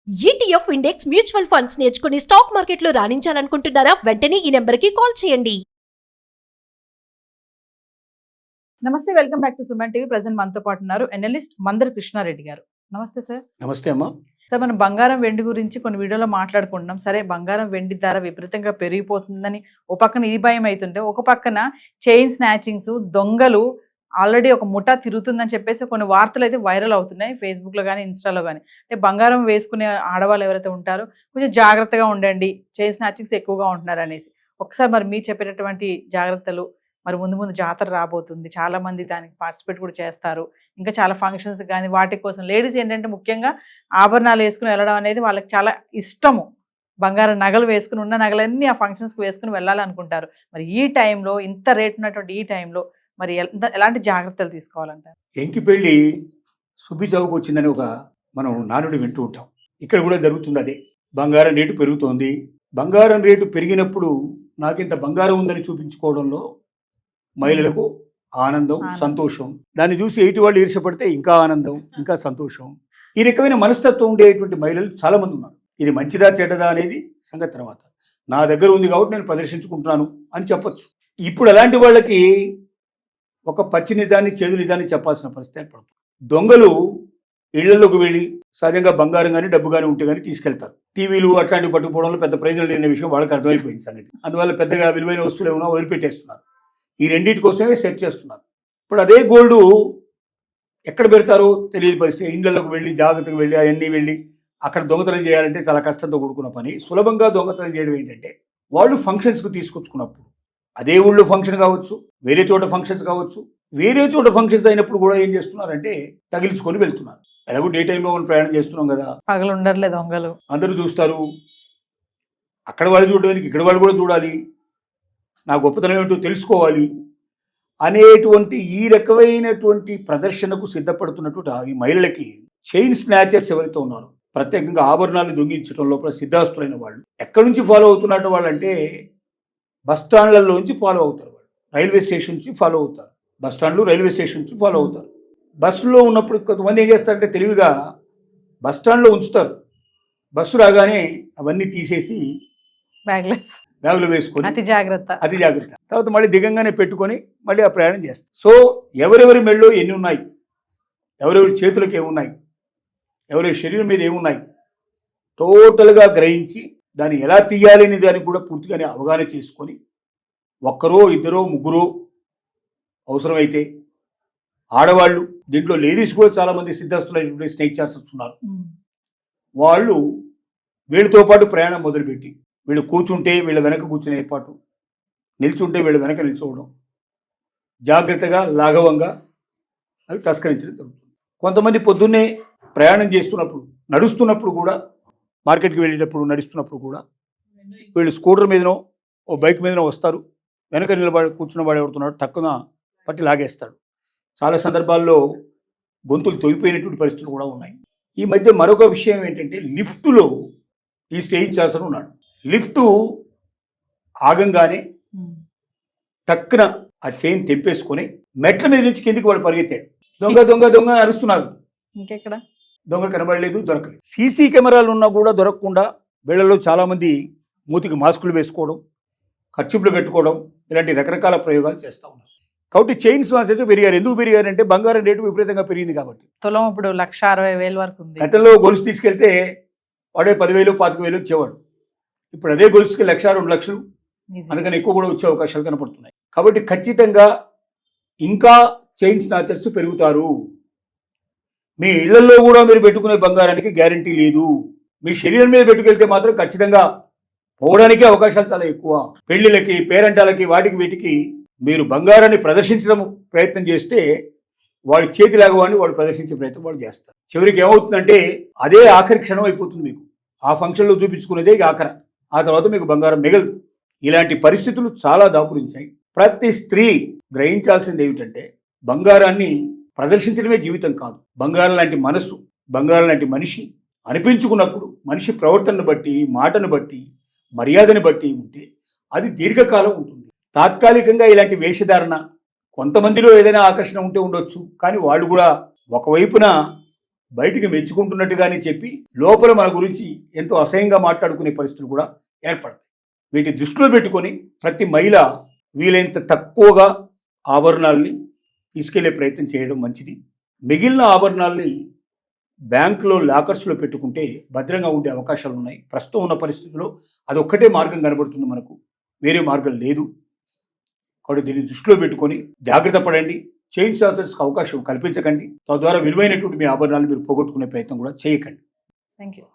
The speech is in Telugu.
ఈటీఎఫ్ ఇండెక్స్ మ్యూచువల్ ఫండ్స్ నేర్చుకుని స్టాక్ మార్కెట్లో రాణించాలనుకుంటున్నారా? వెంటనే ఈ నెంబర్కి కాల్ చేయండి. నమస్తే, welcome back to Suman TV. Present మనతో పాటు ఉన్నారు ఎనలిస్ట్ మందర్ కృష్ణారెడ్డి గారు. నమస్తే సార్. నమస్తే అమ్మా. సార్, మనం బంగారం వెండి గురించి కొన్ని వీడియోలో మాట్లాడుకుంటున్నాం. సరే, బంగారం వెండి ధర విపరీతంగా పెరిగిపోతుందని ఒక పక్కన ఈ భయం అవుతుంటే, ఒక పక్కన చైన్ స్నాచింగ్స్, దొంగలు ఆల్రెడీ ఒక ముఠా తిరుగుతుందని చెప్పేసి కొన్ని వార్తలు అయితే వైరల్ అవుతున్నాయి ఫేస్బుక్లో కానీ ఇన్స్టాలో కానీ. అంటే బంగారం వేసుకునే ఆడవాళ్ళు ఎవరైతే ఉంటారో కొంచెం జాగ్రత్తగా ఉండండి, చైన్ స్నాచింగ్స్ ఎక్కువగా ఉంటున్నారు అనేసి. ఒకసారి మరి మీరు చెప్పేటటువంటి జాగ్రత్తలు, మరి ముందు ముందు జాతర రాబోతుంది, చాలా మంది దానికి పార్టిసిపేట్ కూడా చేస్తారు, ఇంకా చాలా ఫంక్షన్స్ కానీ వాటి కోసం లేడీస్ ఏంటంటే ముఖ్యంగా ఆభరణాలు వేసుకుని వెళ్ళడం అనేది వాళ్ళకి చాలా ఇష్టము. బంగారం నగలు వేసుకుని ఉన్న నగలన్నీ ఆ ఫంక్షన్స్కి వేసుకుని వెళ్ళాలనుకుంటారు. మరి ఈ టైంలో, ఇంత రేట్ ఉన్నటువంటి ఈ టైంలో మరి ఎలాంటి జాగ్రత్తలు తీసుకోవాలంటారు? ఎంకి పెళ్ళి సుబ్బి చౌకు వచ్చిందని ఒక మనం నానుడి వింటూ ఉంటాం. ఇక్కడ కూడా జరుగుతుంది అదే. బంగారం రేటు పెరుగుతోంది. బంగారం రేటు పెరిగినప్పుడు నాకింత బంగారం ఉందని చూపించుకోవడంలో మహిళలకు ఆనందం, సంతోషం. దాన్ని చూసి ఎయిటి వాళ్ళు ఈర్షపడితే ఇంకా ఆనందం, ఇంకా సంతోషం. ఈ రకమైన మనస్తత్వం ఉండేటువంటి మహిళలు చాలా మంది ఉన్నారు. ఇది మంచిదా చెడ్డదా అనేది సంగతి తర్వాత. నా దగ్గర ఉంది కాబట్టి నేను ప్రదర్శించుకుంటున్నాను అని చెప్పొచ్చు. ఇప్పుడు అలాంటి వాళ్ళకి ఒక పచ్చి నిజాన్ని, చేదు నిజాన్ని చెప్పాల్సిన పరిస్థితి ఏర్పడుతుంది. దొంగలు ఇళ్లలోకి వెళ్ళి సహజంగా బంగారం కానీ డబ్బు కానీ ఉంటే కానీ తీసుకెళ్తారు. టీవీలు అట్లాంటివి పట్టుకుపోవడంలో పెద్ద ప్రయోజనం లేని విషయం వాళ్ళకి అర్థమైపోయింది సంగతి. అందువల్ల పెద్దగా విలువైన వస్తువులు ఏమైనా వదిలిపెట్టేస్తున్నారు. ఈ రెండింటి కోసమే సెర్చ్ చేస్తున్నారు. ఇప్పుడు అదే గోల్డ్ ఎక్కడ పెడతారో తెలియని పరిస్థితి. ఇండ్లలోకి వెళ్ళి జాగ్రత్తగా వెళ్ళి అవన్నీ వెళ్ళి అక్కడ దొంగతనం చేయాలంటే చాలా కష్టంతో కూడుకున్న పని. సులభంగా దొంగతనం చేయడం ఏంటంటే, వాళ్ళు ఫంక్షన్స్కు తీసుకొచ్చుకున్నప్పుడు, అదే ఊళ్ళో ఫంక్షన్ కావచ్చు, వేరే చోట ఫంక్షన్స్ కావచ్చు, వేరే చోట ఫంక్షన్స్ అయినప్పుడు కూడా ఏం చేస్తున్నారంటే తగిలించుకొని వెళ్తున్నారు. ఎలాగో డే టైంలో మనం ప్రయాణం చేస్తున్నాం కదా, పగలు ఉండర్లేదు దొంగలు, అందరూ చూస్తారు. అక్కడ వాళ్ళు చూడడానికి ఇక్కడ వాళ్ళు కూడా చూడాలి, నా గొప్పతనం ఏమిటో తెలుసుకోవాలి అనేటువంటి ఈ రకమైనటువంటి ప్రదర్శనకు సిద్ధపడుతున్నటువంటి ఈ మహిళలకి చైన్ స్నాచర్స్ ఎవరైతే ఉన్నారో, ప్రత్యేకంగా ఆభరణాలు దొంగిలించడం లోపల సిద్ధాస్తులైన వాళ్ళు ఎక్కడి నుంచి ఫాలో అవుతున్నట్టు వాళ్ళంటే బస్టాండ్లలోంచి ఫాలో అవుతారు. వాళ్ళు రైల్వే స్టేషన్ నుంచి ఫాలో అవుతారు. బస్టాండ్లు, రైల్వే స్టేషన్ నుంచి ఫాలో అవుతారు. బస్సులో ఉన్నప్పుడు కొంతమంది ఏం చేస్తారంటే తెలివిగా బస్టాండ్లో ఉంచుతారు. బస్సు రాగానే అవన్నీ తీసేసి బ్యాగులు వేసుకొని అతి జాగ్రత్త తర్వాత మళ్ళీ దిగంగానే పెట్టుకొని మళ్ళీ ఆ ప్రయాణం చేస్తారు. సో ఎవరెవరి మెళ్ళో ఎన్ని ఉన్నాయి, ఎవరెవరి చేతులకు ఏమున్నాయి, ఎవరి శరీరం మీద ఏమున్నాయి టోటల్గా గ్రహించి దాన్ని ఎలా తీయాలి అనే దానికి కూడా పూర్తిగానే అవగాహన చేసుకొని, ఒక్కరో ఇద్దరో ముగ్గురో అవసరమైతే ఆడవాళ్ళు, దీంట్లో లేడీస్ కూడా చాలామంది సిద్ధస్తులైనటువంటి స్నేక్ చార్జర్స్ ఉన్నారు. వాళ్ళు వీళ్ళతో పాటు ప్రయాణం మొదలుపెట్టి, వీళ్ళు కూర్చుంటే వీళ్ళ వెనక కూర్చునే ఏర్పాటు, నిల్చుంటే వీళ్ళ వెనక నిల్చోవడం, జాగ్రత్తగా లాఘవంగా అవి తస్కరించడం జరుగుతుంది. కొంతమంది పొద్దున్నే ప్రయాణం చేస్తున్నప్పుడు, నడుస్తున్నప్పుడు కూడా, మార్కెట్కి వెళ్ళేటప్పుడు నడుస్తున్నప్పుడు కూడా వీళ్ళు స్కూటర్ మీదనో ఓ బైక్ మీదనో వస్తారు. వెనక నిలబడి కూర్చున్న వాడు ఎవరుతున్నాడు తక్కువ పట్టి లాగేస్తాడు. చాలా సందర్భాల్లో గొంతులు తొగిపోయినటువంటి పరిస్థితులు కూడా ఉన్నాయి. ఈ మధ్య మరొక విషయం ఏంటంటే, లిఫ్టులో ఈ స్టేజ్ చేస్తూ ఉన్నాడు. లిఫ్టు ఆగంగానే టక్కున ఆ చైన్ తెంపేసుకొని మెట్ల మీద నుంచి కిందికి వాడు పరిగెత్తాడు. దొంగ దొంగ దొంగ అరుస్తున్నారు. ఇంకెక్కడ దొంగ కనబడలేదు, దొరకలేదు. సీసీ కెమెరాలు ఉన్నా కూడా దొరకకుండా వీళ్ళలో చాలామంది మూతికి మాస్కులు వేసుకోవడం, ఖర్చులు పెట్టుకోవడం, ఇలాంటి రకరకాల ప్రయోగాలు చేస్తూ ఉన్నారు. కాబట్టి చైన్ స్నాచర్స్ అయితే పెరిగారు. ఎందుకు పెరిగారంటే బంగారం రేటు విపరీతంగా పెరిగింది కాబట్టి. తులం ఇప్పుడు 1,60,000 వరకు ఉంది. గతంలో గొలుసు తీసుకెళ్తే వాడే 10,000 25,000 ఇచ్చేవాడు. ఇప్పుడు అదే గొలుసుకి 1,00,000 2 లక్షలు, అందుకని ఎక్కువ కూడా వచ్చే అవకాశాలు కనపడుతున్నాయి. కాబట్టి ఖచ్చితంగా ఇంకా చైన్ స్నాచర్స్ పెరుగుతారు. మీ ఇళ్లలో కూడా మీరు పెట్టుకునే బంగారానికి గ్యారంటీ లేదు. మీ శరీరం మీద పెట్టుకెళ్తే మాత్రం ఖచ్చితంగా పోవడానికి అవకాశాలు చాలా ఎక్కువ. పెళ్లిళ్ళకి, పేరంటాలకి, వాటికి వీటికి మీరు బంగారాన్ని ప్రదర్శించడం ప్రయత్నం చేస్తే వాడి చేతిలాగవాన్ని వాడు ప్రదర్శించే ప్రయత్నం వాడు చేస్తారు. చివరికి ఏమవుతుందంటే అదే ఆఖరి క్షణం అయిపోతుంది. మీకు ఆ ఫంక్షన్లో చూపించుకునేదే ఆఖర, ఆ తర్వాత మీకు బంగారం మిగలదు. ఇలాంటి పరిస్థితులు చాలా దాపురించాయి. ప్రతి స్త్రీ గ్రహించాల్సింది ఏమిటంటే, బంగారాన్ని ప్రదర్శించడమే జీవితం కాదు. బంగారం లాంటి మనసు, బంగారం లాంటి మనిషి అనిపించుకున్నప్పుడు, మనిషి ప్రవర్తనను బట్టి, మాటను బట్టి, మర్యాదను బట్టి ఉంటే అది దీర్ఘకాలం ఉంటుంది. తాత్కాలికంగా ఇలాంటి వేషధారణ కొంతమందిలో ఏదైనా ఆకర్షణ ఉంటే ఉండొచ్చు, కానీ వాళ్ళు కూడా ఒకవైపున బయటికి మెచ్చుకుంటున్నట్టుగానే చెప్పి లోపల మన గురించి ఎంతో అసహ్యంగా మాట్లాడుకునే పరిస్థితులు కూడా ఏర్పడతాయి. వీటి దృష్టిలో పెట్టుకొని ప్రతి మహిళ వీలైనంత తక్కువగా ఆభరణాలని తీసుకెళ్లే ప్రయత్నం చేయడం మంచిది. మిగిలిన ఆభరణాలని బ్యాంకులో లాకర్స్లో పెట్టుకుంటే భద్రంగా ఉండే అవకాశాలు ఉన్నాయి. ప్రస్తుతం ఉన్న పరిస్థితుల్లో అదొక్కటే మార్గం కనబడుతుంది మనకు, వేరే మార్గం లేదు. కాబట్టి దీన్ని దృష్టిలో పెట్టుకొని జాగ్రత్త పడండి. చైన్ స్నాచర్స్కి అవకాశం కల్పించకండి. తద్వారా విలువైనటువంటి మీ ఆభరణాలు మీరు పోగొట్టుకునే ప్రయత్నం కూడా చేయకండి. Thank you.